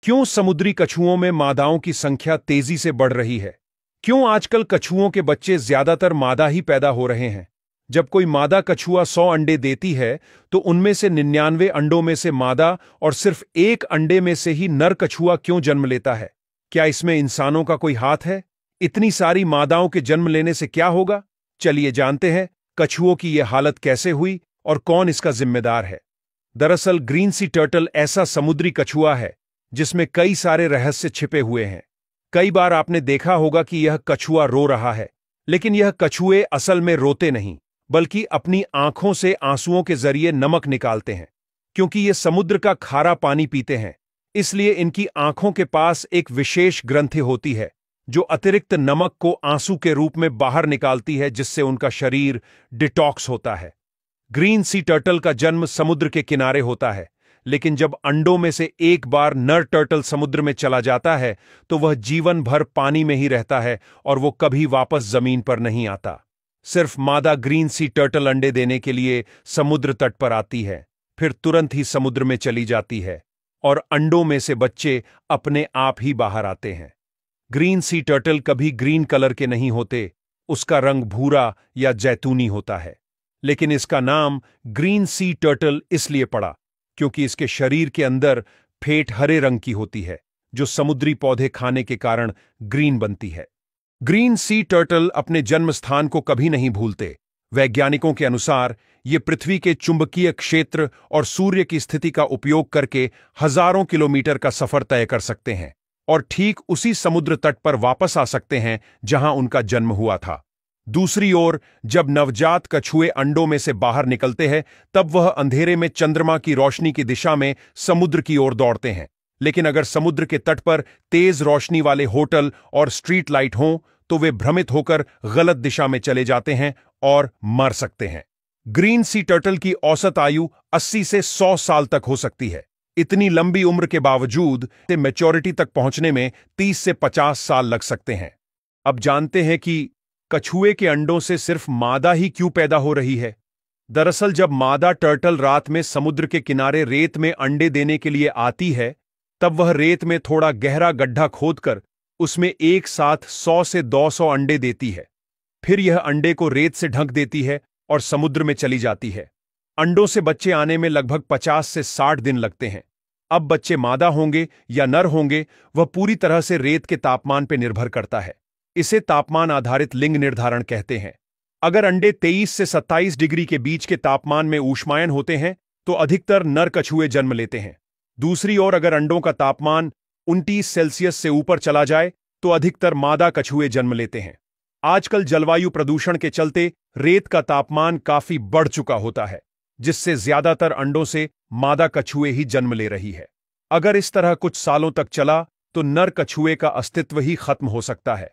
क्यों समुद्री कछुओं में मादाओं की संख्या तेजी से बढ़ रही है? क्यों आजकल कछुओं के बच्चे ज्यादातर मादा ही पैदा हो रहे हैं? जब कोई मादा कछुआ 100 अंडे देती है तो उनमें से 99 अंडों में से मादा और सिर्फ एक अंडे में से ही नर कछुआ क्यों जन्म लेता है? क्या इसमें इंसानों का कोई हाथ है? इतनी सारी मादाओं के जन्म लेने से क्या होगा? चलिए जानते हैं कछुओं की यह हालत कैसे हुई और कौन इसका जिम्मेदार है। दरअसल ग्रीन सी टर्टल ऐसा समुद्री कछुआ है जिसमें कई सारे रहस्य छिपे हुए हैं। कई बार आपने देखा होगा कि यह कछुआ रो रहा है, लेकिन यह कछुए असल में रोते नहीं, बल्कि अपनी आंखों से आंसुओं के जरिए नमक निकालते हैं। क्योंकि ये समुद्र का खारा पानी पीते हैं, इसलिए इनकी आंखों के पास एक विशेष ग्रंथि होती है जो अतिरिक्त नमक को आंसू के रूप में बाहर निकालती है, जिससे उनका शरीर डिटॉक्स होता है। ग्रीन सी टर्टल का जन्म समुद्र के किनारे होता है, लेकिन जब अंडों में से एक बार नर टर्टल समुद्र में चला जाता है तो वह जीवन भर पानी में ही रहता है और वो कभी वापस जमीन पर नहीं आता। सिर्फ मादा ग्रीन सी टर्टल अंडे देने के लिए समुद्र तट पर आती है, फिर तुरंत ही समुद्र में चली जाती है और अंडों में से बच्चे अपने आप ही बाहर आते हैं। ग्रीन सी टर्टल कभी ग्रीन कलर के नहीं होते, उसका रंग भूरा या जैतूनी होता है। लेकिन इसका नाम ग्रीन सी टर्टल इसलिए पड़ा क्योंकि इसके शरीर के अंदर फेट हरे रंग की होती है, जो समुद्री पौधे खाने के कारण ग्रीन बनती है। ग्रीन सी टर्टल अपने जन्म स्थान को कभी नहीं भूलते। वैज्ञानिकों के अनुसार ये पृथ्वी के चुंबकीय क्षेत्र और सूर्य की स्थिति का उपयोग करके हजारों किलोमीटर का सफर तय कर सकते हैं और ठीक उसी समुद्र तट पर वापस आ सकते हैं जहां उनका जन्म हुआ था। दूसरी ओर जब नवजात कछुए अंडों में से बाहर निकलते हैं तब वह अंधेरे में चंद्रमा की रोशनी की दिशा में समुद्र की ओर दौड़ते हैं। लेकिन अगर समुद्र के तट पर तेज रोशनी वाले होटल और स्ट्रीट लाइट हों तो वे भ्रमित होकर गलत दिशा में चले जाते हैं और मर सकते हैं। ग्रीन सी टर्टल की औसत आयु 80 से 100 साल तक हो सकती है। इतनी लंबी उम्र के बावजूद मैच्योरिटी तक पहुंचने में 30 से 50 साल लग सकते हैं। अब जानते हैं कि कछुए के अंडों से सिर्फ मादा ही क्यों पैदा हो रही है। दरअसल जब मादा टर्टल रात में समुद्र के किनारे रेत में अंडे देने के लिए आती है, तब वह रेत में थोड़ा गहरा गड्ढा खोदकर उसमें एक साथ 100 से 200 अंडे देती है। फिर यह अंडे को रेत से ढक देती है और समुद्र में चली जाती है। अंडों से बच्चे आने में लगभग 50 से 60 दिन लगते हैं। अब बच्चे मादा होंगे या नर होंगे, वह पूरी तरह से रेत के तापमान पर निर्भर करता है। इसे तापमान आधारित लिंग निर्धारण कहते हैं। अगर अंडे 23 से 27 डिग्री के बीच के तापमान में ऊष्मायन होते हैं तो अधिकतर नर कछुए जन्म लेते हैं। दूसरी ओर अगर अंडों का तापमान 29 सेल्सियस से ऊपर चला जाए तो अधिकतर मादा कछुए जन्म लेते हैं। आजकल जलवायु प्रदूषण के चलते रेत का तापमान काफी बढ़ चुका होता है, जिससे ज्यादातर अंडों से मादा कछुए ही जन्म ले रही है। अगर इस तरह कुछ सालों तक चला तो नर कछुए का अस्तित्व ही खत्म हो सकता है।